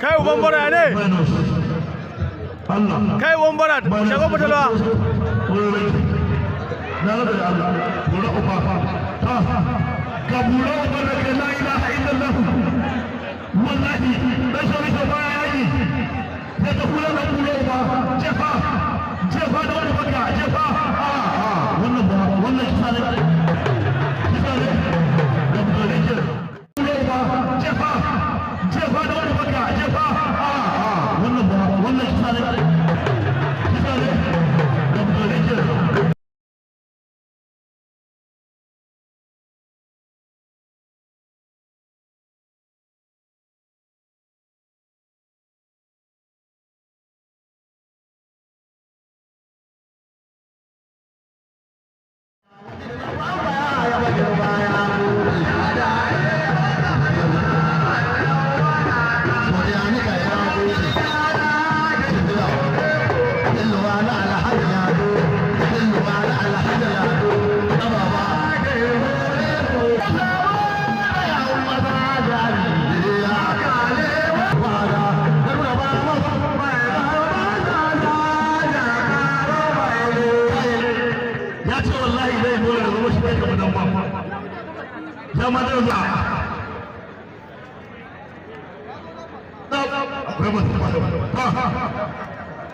kai uban bara ne kai uban bara shago mutalwa na da Allah bura uba ka bura uba da la ilaha illallah wallahi da shari ka baya yi da ta kula da bura uba jefa da wani baka jefa wannan kisa ne da bura ke bura uba jefa da wani baka jefa wannan kisa ne da bura ke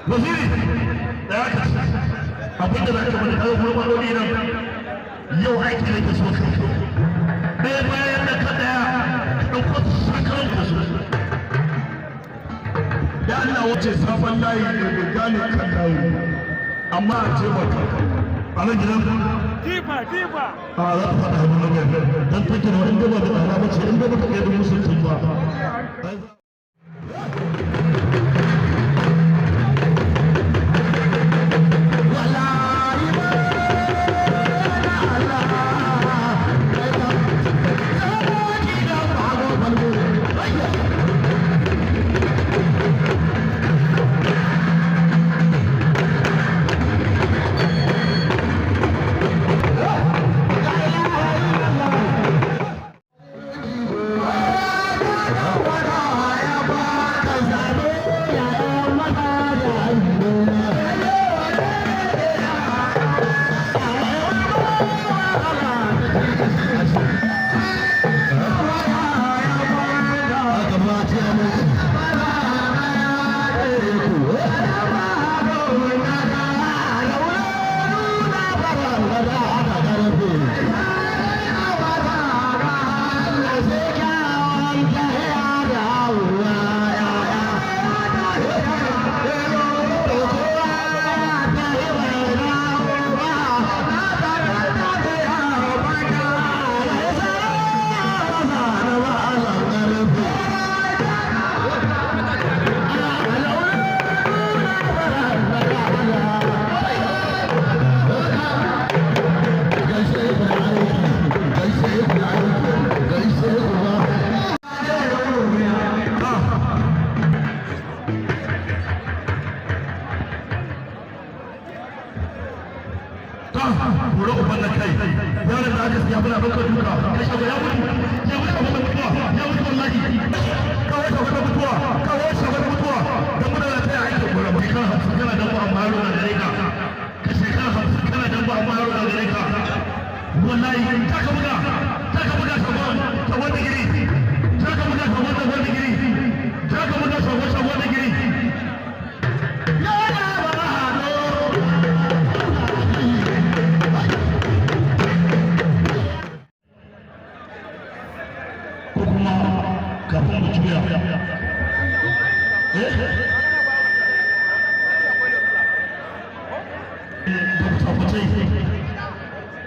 Waziri da ya kasu abinda za ka bada kawo kuma wani nan yau aiki da ke so ka ɗaya bayan da ka ɗaya ka ɗauko sakarar ka so da Allah wace sabon layi da bai gane kan layi amma a ce maka a nan gidan diba a za ta faɗa hannu na gaba don take da wani gaba da ɗara mace in gaba ka ɗaya da musulci ba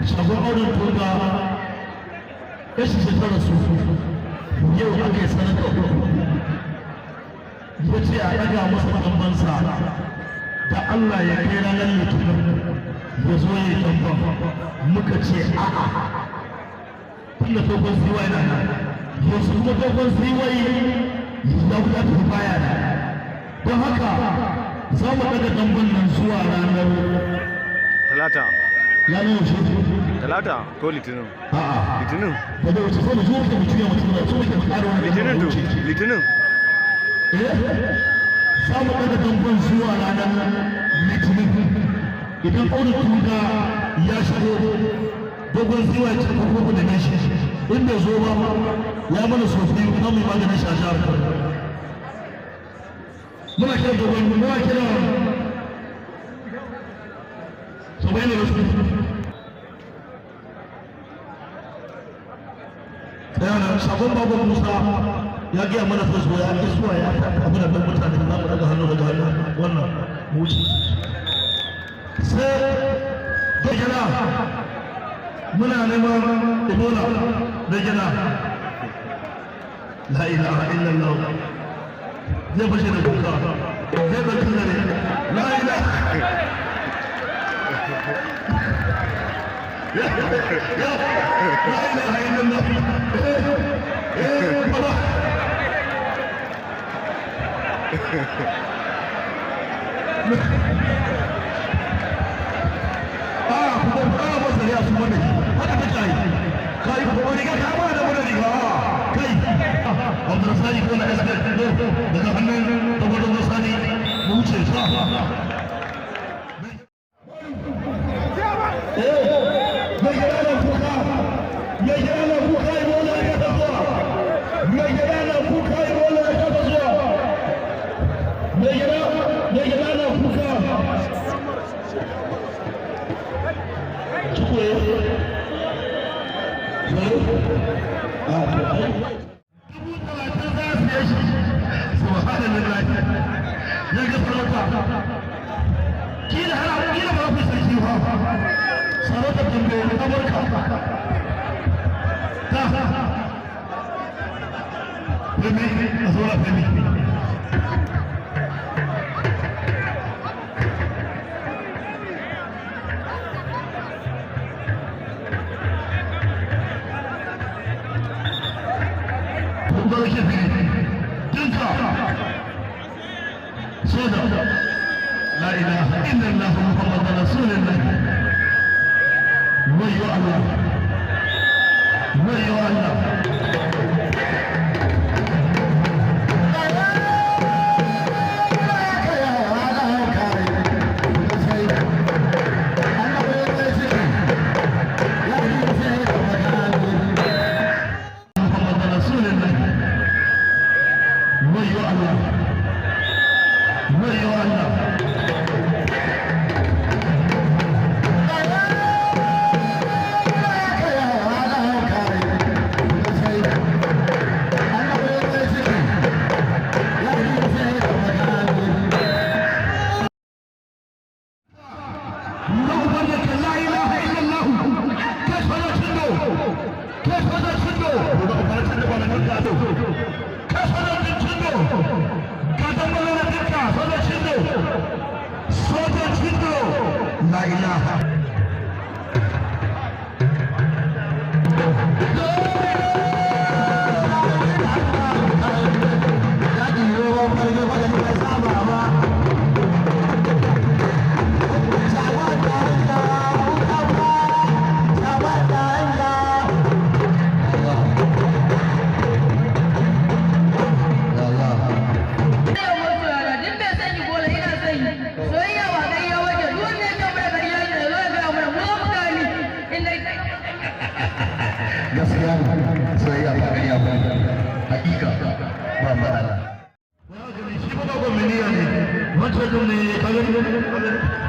shagon auren turga ya shi shekara su yau aka yi sanar da ya ce a ɗaga masa ɗanbansa da Allah ya kai ranar litinin ya zo ya yi ɗanban muka ce a'a tunda dogon ziwai na nan yanzu kuma dogon ziwai ya tafi baya da don haka za mu ɗaga ɗanban nan zuwa ranar talata ya yi yaushe talata ko litinin a'a litinin da bai wuce sai mu zuwa mu juya mutum da su muke ƙara wani litinin to litinin za mu ɗaga damban zuwa ranar litinin idan aure tuga ya shigo dogon ziwa ya ce ko da nan shi in bai zo ba ya mana sofi kuma mai maganin shashar muna kira dogon muna kira sabai ne wasu yana sabon babu musa ya gaya mana fasgo ya isuwa ya abu da mutane za mu daga hannu daga hannu wannan muci sai da gina muna neman ebola da gina la ilaha illallah zai fashe da kuka zai ɗauki zare la ilaha لا إله إلا الله لا إله إلا الله محمد رسول الله ويو الله ويو الله La ilaha soyayya ba kai ya waje duk wanda ya tambaya gari ya wancan din ne kaga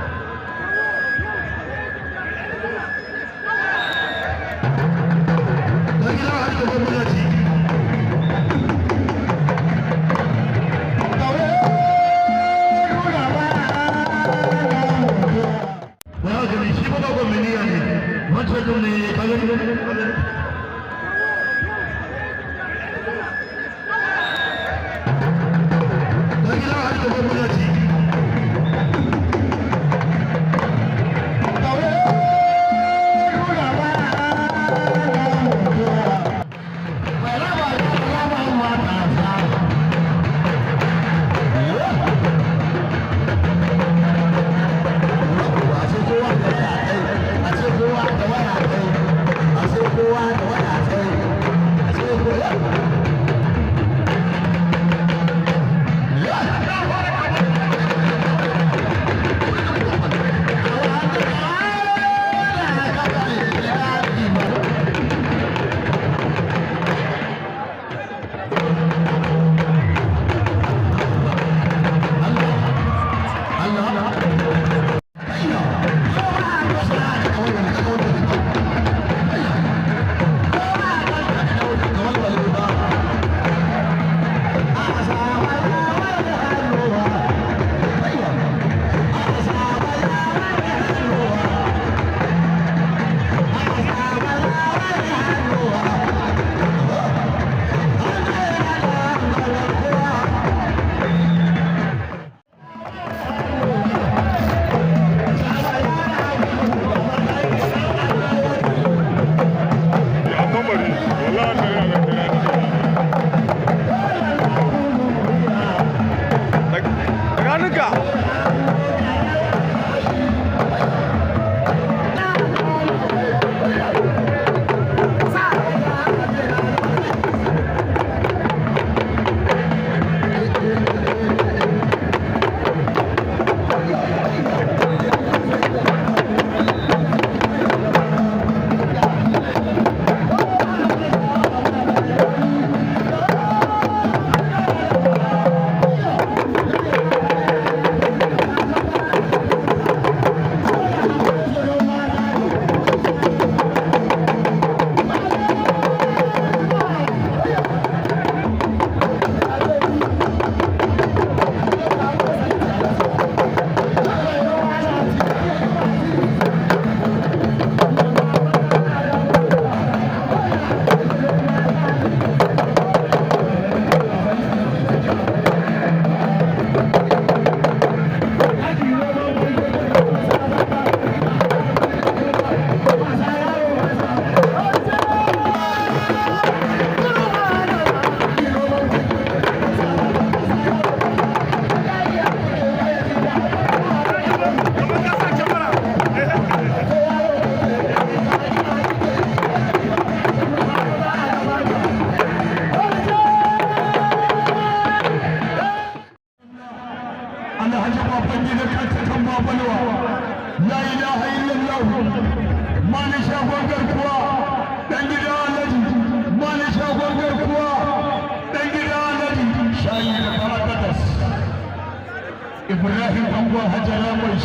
Ibrahim Ango Hajara mai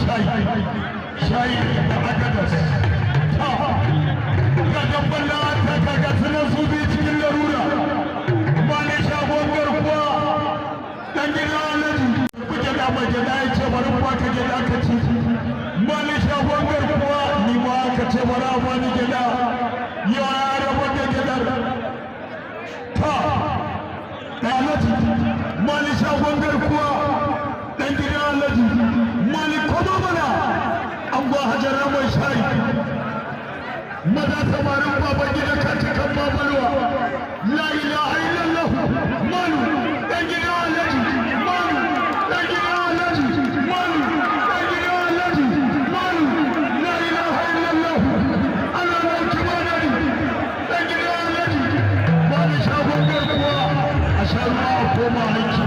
shayi da agadas ga gambala ta kaga sunan su bi cikin larura ba ne shagon garkuwa dan gida alaji kuke da mai gida ya ce bari ba ka gida ka ci ba ne shagon garkuwa ni ma ka ce bari ba ni gida ya rabu da gida ta da alaji ba ne shagon garkuwa dan gida alaji malik kodo mana an ba hajara mai shayi maza samarin baban gida kace kan babalwa la ilaha illallah malu dan gida alaji malu dan gida alaji malu dan gida alaji malu la ilaha illallah ana nan kimanani dan gida alaji ba da shagon garkuwa a sharuwa ko ma hanci